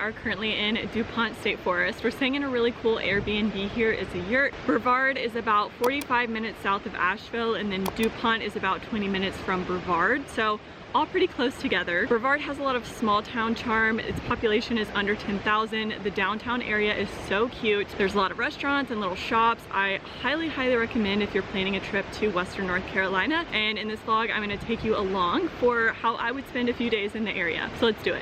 are currently in DuPont State Forest. We're staying in a really cool Airbnb here. It's a yurt. Brevard is about 45 minutes south of Asheville, and then DuPont is about 20 minutes from Brevard. So all pretty close together. Brevard has a lot of small town charm. Its population is under 10,000. The downtown area is so cute. There's a lot of restaurants and little shops. I highly recommend if you're planning a trip to Western North Carolina. And in this vlog, I'm gonna take you along for how I would spend a few days in the area. So let's do it.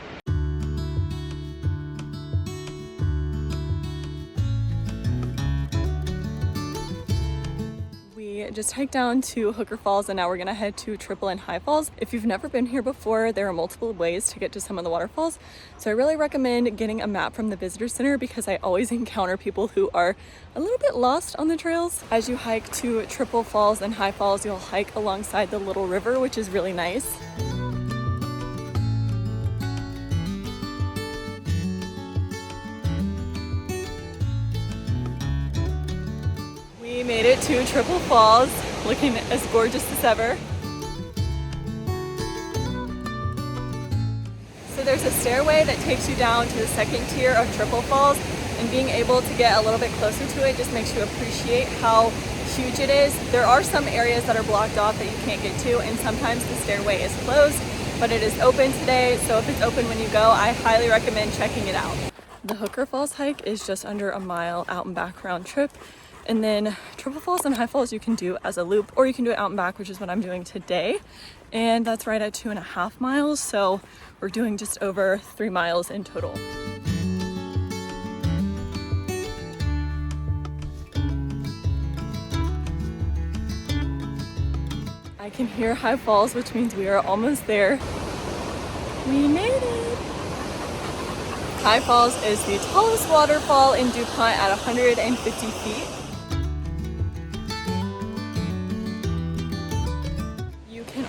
Just hiked down to Hooker Falls and now we're gonna head to Triple and High Falls. If you've never been here before, there are multiple ways to get to some of the waterfalls. So I really recommend getting a map from the visitor center because I always encounter people who are a little bit lost on the trails. As you hike to Triple Falls and High Falls, you'll hike alongside the little river, which is really nice. We made it to Triple Falls, looking as gorgeous as ever. So there's a stairway that takes you down to the second tier of Triple Falls, and being able to get a little bit closer to it just makes you appreciate how huge it is. There are some areas that are blocked off that you can't get to, and sometimes the stairway is closed, but it is open today, so if it's open when you go, I highly recommend checking it out. The Hooker Falls hike is just under a mile out and back round trip. And then Triple Falls and High Falls you can do as a loop, or you can do it out and back, which is what I'm doing today. And that's right at 2.5 miles. So we're doing just over 3 miles in total. I can hear High Falls, which means we are almost there. We made it. High Falls is the tallest waterfall in DuPont at 150 feet.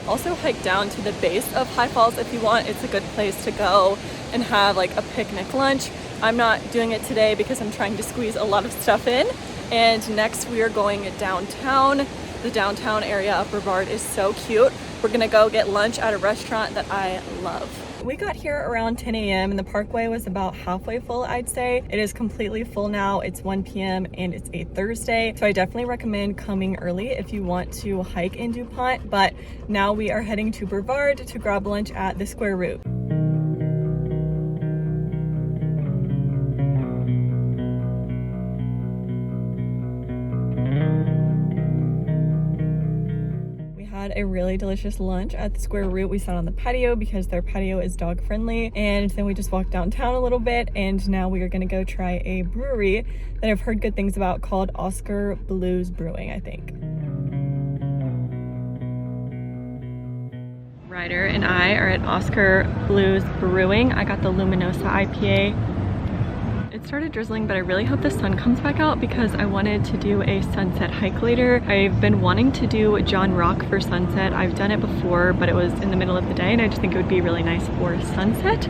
Also hike down to the base of High Falls if you want. It's a good place to go and have like a picnic lunch. I'm not doing it today because I'm trying to squeeze a lot of stuff in. And next we are going downtown. The downtown area of Brevard is so cute. We're gonna go get lunch at a restaurant that I love. We got here around 10 a.m. and the parkway was about halfway full, I'd say. It is completely full now. It's 1 p.m. and it's a Thursday. So I definitely recommend coming early if you want to hike in DuPont. But now we are heading to Brevard to grab lunch at the Square Root. A really delicious lunch at the Square Root. We sat on the patio because their patio is dog friendly, and then we just walked downtown a little bit, and now we are going to go try a brewery that I've heard good things about called Oskar Blues Brewing, I think. Ryder and I are at Oskar Blues Brewing. I got the Luminosa IPA. It started drizzling, but I really hope the sun comes back out because I wanted to do a sunset hike later. I've been wanting to do John Rock for sunset. I've done it before, but it was in the middle of the day, and I just think it would be really nice for sunset.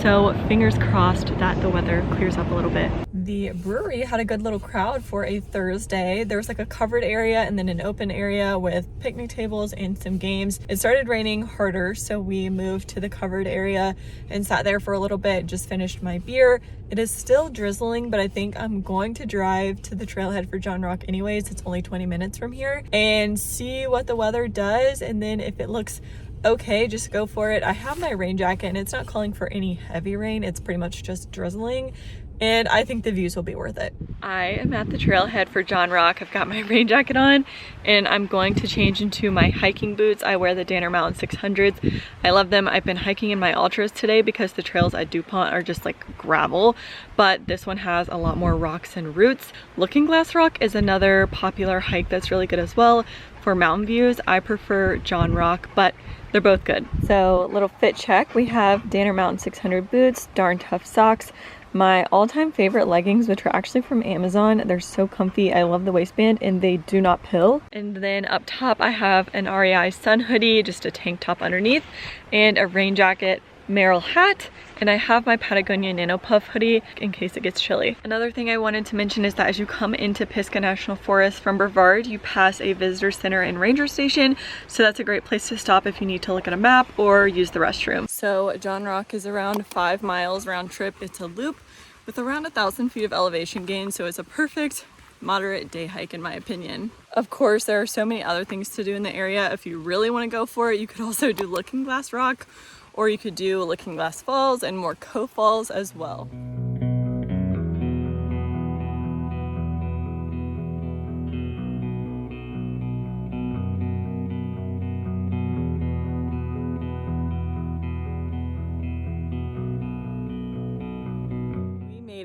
So fingers crossed that the weather clears up a little bit. The brewery had a good little crowd for a Thursday. There was like a covered area and then an open area with picnic tables and some games. It started raining harder, so we moved to the covered area and sat there for a little bit, just finished my beer. It is still drizzling, but I think I'm going to drive to the trailhead for John Rock anyways. It's only 20 minutes from here, and see what the weather does, and then if it looks okay, just go for it. I have my rain jacket and it's not calling for any heavy rain. It's pretty much just drizzling, and I think the views will be worth it. I am at the trailhead for John Rock. I've got my rain jacket on and I'm going to change into my hiking boots. I wear the Danner Mountain 600s. I love them. I've been hiking in my Ultras today because the trails at DuPont are just like gravel, but this one has a lot more rocks and roots. Looking Glass Rock is another popular hike that's really good as well. For mountain views, I prefer John Rock, but they're both good. So little fit check. We have Danner Mountain 600 boots, Darn Tough socks, my all-time favorite leggings, which are actually from Amazon. They're so comfy. I love the waistband and they do not pill. And then up top I have an REI sun hoodie, just a tank top underneath, and a rain jacket Merrill hat, and I have my Patagonia Nano Puff hoodie in case it gets chilly. Another thing I wanted to mention is that as you come into Pisgah National Forest from Brevard, you pass a visitor center and ranger station, so that's a great place to stop if you need to look at a map or use the restroom. So John Rock is around 5 miles round trip. It's a loop with around 1,000 feet of elevation gain, so it's a perfect moderate day hike in my opinion. Of course, there are so many other things to do in the area. If you really want to go for it, you could also do Looking Glass Rock, or you could do Looking Glass Falls and more Cove Falls as well.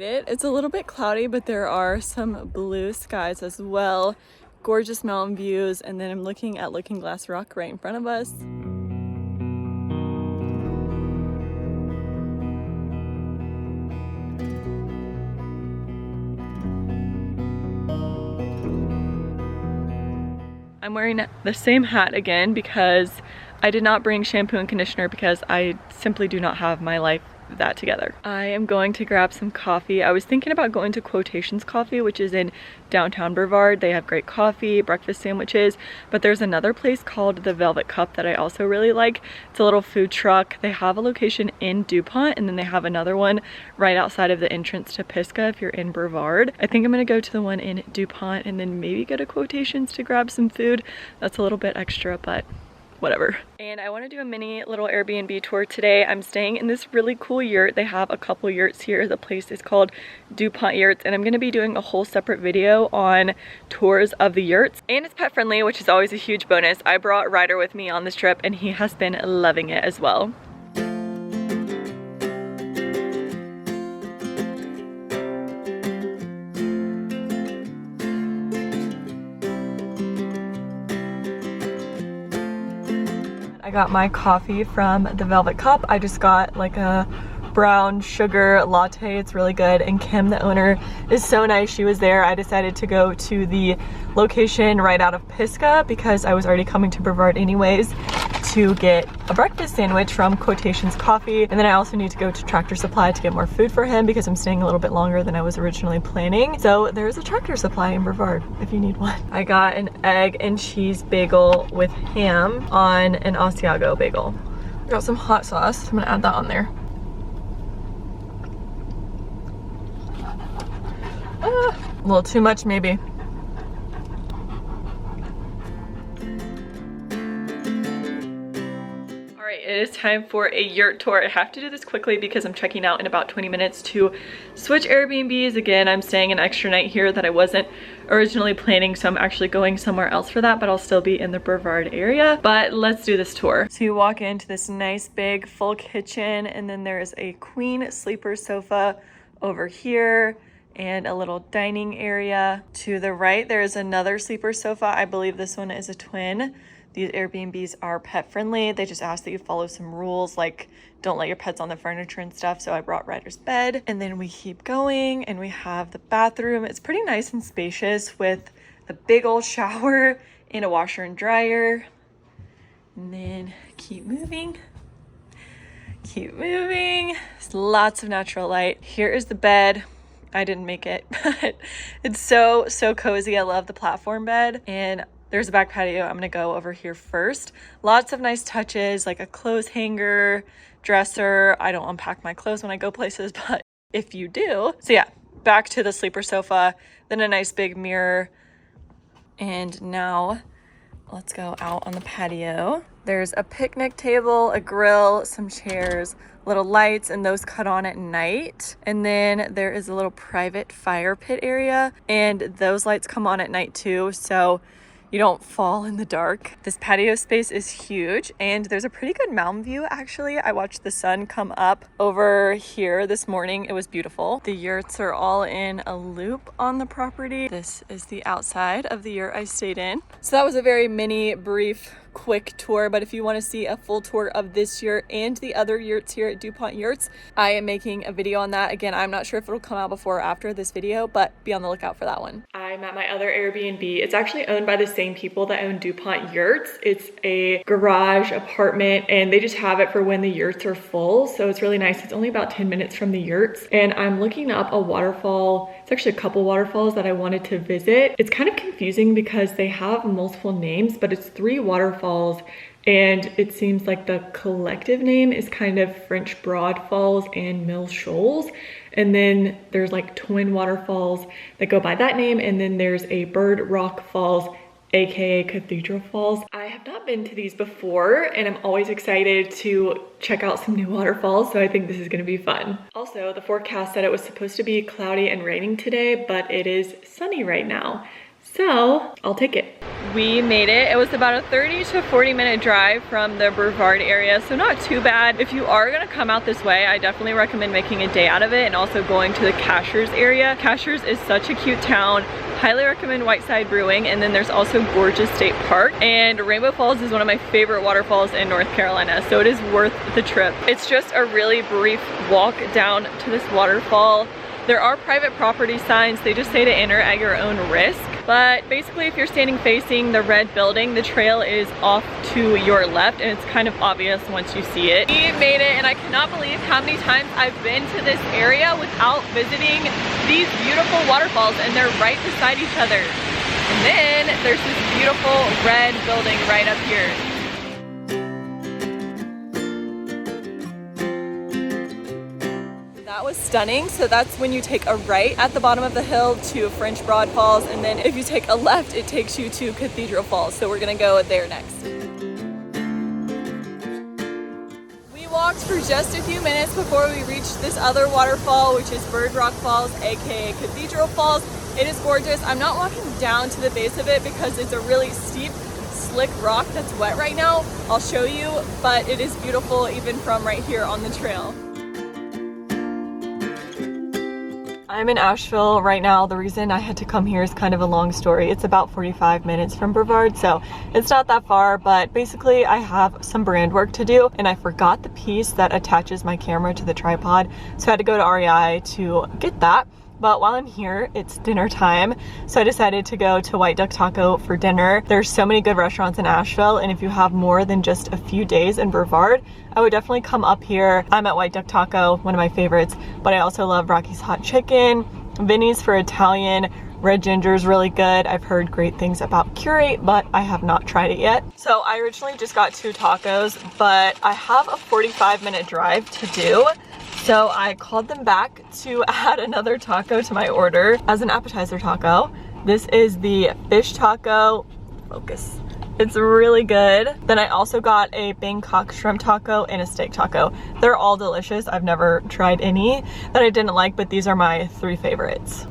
It's a little bit cloudy, but there are some blue skies as well. Gorgeous mountain views, and then I'm looking at Looking Glass Rock right in front of us. I'm wearing the same hat again because I did not bring shampoo and conditioner because I simply do not have my life that together. I am going to grab some coffee. I was thinking about going to Quotations Coffee, which is in downtown Brevard. They have great coffee, breakfast sandwiches, but there's another place called the Velvet Cup that I also really like. It's a little food truck. They have a location in DuPont, and then they have another one right outside of the entrance to Pisgah if you're in Brevard. I think I'm gonna go to the one in DuPont and then maybe go to Quotations to grab some food. That's a little bit extra, but whatever. And I want to do a mini little Airbnb tour today. I'm staying in this really cool yurt. They have a couple yurts here. The place is called DuPont Yurts, and I'm going to be doing a whole separate video on tours of the yurts. And it's pet friendly, which is always a huge bonus. I brought Ryder with me on this trip and he has been loving it as well. I got my coffee from the Velvet Cup. I just got like a brown sugar latte. It's really good. And Kim, the owner, is so nice. She was there. I decided to go to the location right out of Pisgah because I was already coming to Brevard anyways to get a breakfast sandwich from Quotations Coffee. And then I also need to go to Tractor Supply to get more food for him because I'm staying a little bit longer than I was originally planning. So there's a Tractor Supply in Brevard if you need one. I got an egg and cheese bagel with ham on an Asiago bagel. Got some hot sauce. I'm gonna add that on there. A little too much maybe. It is time for a yurt tour. I have to do this quickly because I'm checking out in about 20 minutes to switch Airbnbs. Again, I'm staying an extra night here that I wasn't originally planning, so I'm actually going somewhere else for that, but I'll still be in the Brevard area. But let's do this tour. So you walk into this nice big full kitchen, and then there's a queen sleeper sofa over here and a little dining area. To the right, there's another sleeper sofa. I believe this one is a twin. These Airbnbs are pet friendly. They just ask that you follow some rules, like don't let your pets on the furniture and stuff. So I brought Ryder's bed, and then we keep going and we have the bathroom. It's pretty nice and spacious with a big old shower and a washer and dryer. And then keep moving. Keep moving. There's lots of natural light. Here is the bed. I didn't make it, but it's so cozy. I love the platform bed. And there's a back patio. I'm gonna go over here first. Lots of nice touches, like a clothes hanger, dresser. I don't unpack my clothes when I go places, but if you do. So yeah, back to the sleeper sofa, then a nice big mirror. And now let's go out on the patio. There's a picnic table, a grill, some chairs, little lights, and those cut on at night. And then there is a little private fire pit area, and those lights come on at night too, so you don't fall in the dark. This patio space is huge, and there's a pretty good mountain view actually. I watched the sun come up over here this morning. It was beautiful. The yurts are all in a loop on the property. This is the outside of the yurt I stayed in. So that was a very mini, brief, quick tour, but if you want to see a full tour of this yurt and the other yurts here at DuPont Yurts, I am making a video on that. Again, I'm not sure if it'll come out before or after this video, but be on the lookout for that one. I I'm at my other Airbnb. It's actually owned by the same people that own DuPont Yurts. It's a garage apartment and they just have it for when the yurts are full. So it's really nice. It's only about 10 minutes from the yurts. And I'm looking up a waterfall. It's actually a couple waterfalls that I wanted to visit. It's kind of confusing because they have multiple names, but it's 3 waterfalls. And it seems like the collective name is kind of French Broad Falls and Mill Shoals. And then there's like twin waterfalls that go by that name. And then there's a Bird Rock Falls, aka Cathedral Falls. I have not been to these before and I'm always excited to check out some new waterfalls, so I think this is gonna be fun. Also, the forecast said it was supposed to be cloudy and raining today, but it is sunny right now. So I'll take it. We made it. It was about a 30 to 40 minute drive from the Brevard area, so not too bad. If you are gonna come out this way, I definitely recommend making a day out of it and also going to the Cashers area. Cashers is such a cute town. Highly recommend Whiteside Brewing, and then there's also Gorgeous State Park, and Rainbow Falls is one of my favorite waterfalls in North Carolina, so it is worth the trip. It's just a really brief walk down to this waterfall. There are private property signs. They just say to enter at your own risk. But basically, if you're standing facing the red building, the trail is off to your left and it's kind of obvious once you see it. We made it and I cannot believe how many times I've been to this area without visiting these beautiful waterfalls, and they're right beside each other. And then there's this beautiful red building right up here. That was stunning. So that's when you take a right at the bottom of the hill to French Broad Falls, and then if you take a left it takes you to Cathedral Falls, so we're gonna go there next. We walked for just a few minutes before we reached this other waterfall, which is Bird Rock Falls, aka Cathedral Falls. It is gorgeous. I'm not walking down to the base of it because it's a really steep, slick rock that's wet right now. I'll show you, but it is beautiful even from right here on the trail. I'm in Asheville right now. The reason I had to come here is kind of a long story. It's about 45 minutes from Brevard, so it's not that far, but basically I have some brand work to do and I forgot the piece that attaches my camera to the tripod, so I had to go to REI to get that. But while I'm here, it's dinner time, so I decided to go to White Duck Taco for dinner. There's so many good restaurants in Asheville, and if you have more than just a few days in Brevard, I would definitely come up here. I'm at White Duck Taco, one of my favorites, but I also love Rocky's Hot Chicken, Vinny's for Italian, Red Ginger's really good. I've heard great things about Curate, but I have not tried it yet. So I originally just got 2 tacos, but I have a 45-minute drive to do. So I called them back to add another taco to my order as an appetizer taco. This is the fish taco. Focus. It's really good. Then I also got a Bangkok shrimp taco and a steak taco. They're all delicious. I've never tried any that I didn't like, but these are my 3 favorites.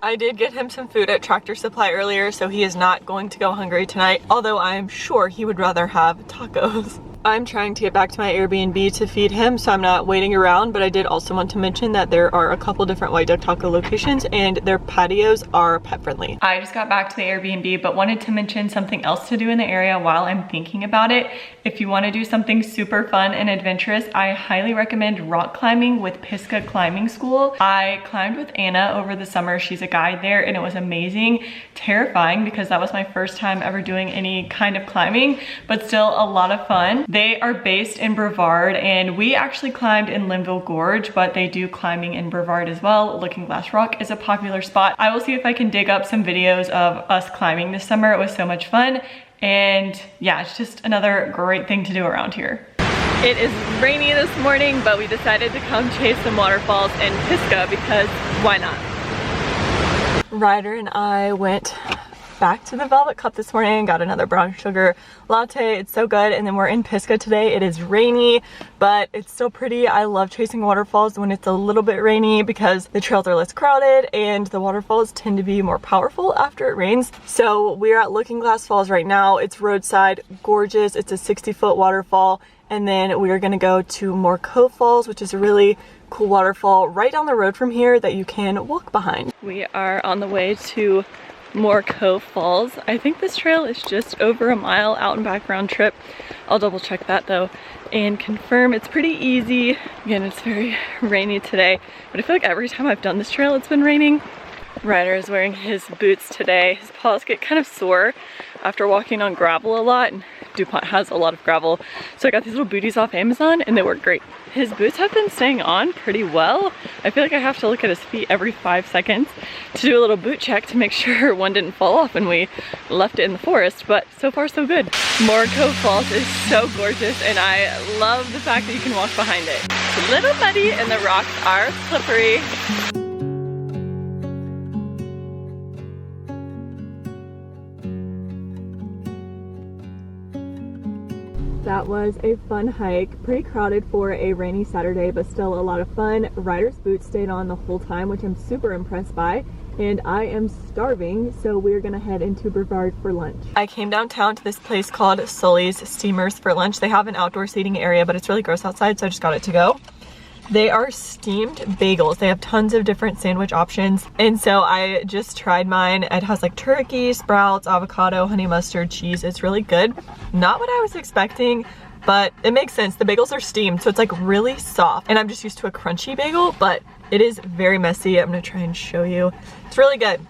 I did get him some food at Tractor Supply earlier, so he is not going to go hungry tonight, although I'm sure he would rather have tacos. I'm trying to get back to my Airbnb to feed him, so I'm not waiting around, but I did also want to mention that there are a couple different White Duck Taco locations and their patios are pet friendly. I just got back to the Airbnb, but wanted to mention something else to do in the area while I'm thinking about it. If you want to do something super fun and adventurous, I highly recommend rock climbing with Pisgah Climbing School. I climbed with Anna over the summer. She's a guide there and it was amazing. Terrifying because that was my first time ever doing any kind of climbing, but still a lot of fun. They are based in Brevard and we actually climbed in Linville Gorge, but they do climbing in Brevard as well. Looking Glass Rock is a popular spot. I will see if I can dig up some videos of us climbing this summer. It was so much fun. And yeah, it's just another great thing to do around here. It is rainy this morning, but we decided to come chase some waterfalls in Pisgah because why not? Ryder and I went back to the Velvet Cup this morning and got another brown sugar latte. It's so good. And then we're in Pisgah today. It is rainy, but it's still pretty. I love chasing waterfalls when it's a little bit rainy because the trails are less crowded and the waterfalls tend to be more powerful after it rains. So we're at Looking Glass Falls right now. It's roadside, gorgeous. It's a 60-foot waterfall. And then we are gonna go to more Cove Falls, which is a really cool waterfall right down the road from here that you can walk behind. We are on the way to more Cove Falls. I think this trail is just over a mile out and back round trip, I'll double check that though and confirm. It's pretty easy. Again, it's very rainy today, but I feel like every time I've done this trail it's been raining. Ryder is wearing his boots today. His paws get kind of sore after walking on gravel a lot, and DuPont has a lot of gravel. So I got these little booties off Amazon and they work great. His boots have been staying on pretty well. I feel like I have to look at his feet every 5 seconds to do a little boot check to make sure one didn't fall off when we left it in the forest, but so far so good. More Cove Falls is so gorgeous and I love the fact that you can walk behind it. It's a little muddy and the rocks are slippery. That was a fun hike, pretty crowded for a rainy Saturday, but still a lot of fun. Ryder's boots stayed on the whole time, which I'm super impressed by, and I am starving, so we're gonna head into Brevard for lunch. I came downtown to this place called Sully's Steamers for lunch. They have an outdoor seating area, but it's really gross outside, so I just got it to go. They are steamed bagels. They have tons of different sandwich options. And so I just tried mine. It has like turkey, sprouts, avocado, honey mustard, cheese. It's really good. Not what I was expecting, but it makes sense. The bagels are steamed, so it's like really soft. And I'm just used to a crunchy bagel, but it is very messy. I'm gonna try and show you. It's really good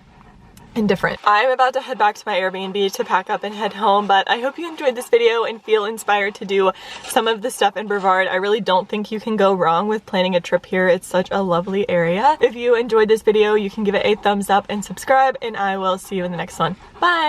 and different. I'm about to head back to my Airbnb to pack up and head home, but I hope you enjoyed this video and feel inspired to do some of the stuff in Brevard. I really don't think you can go wrong with planning a trip here. It's such a lovely area. If you enjoyed this video, you can give it a thumbs up and subscribe, and I will see you in the next one. Bye!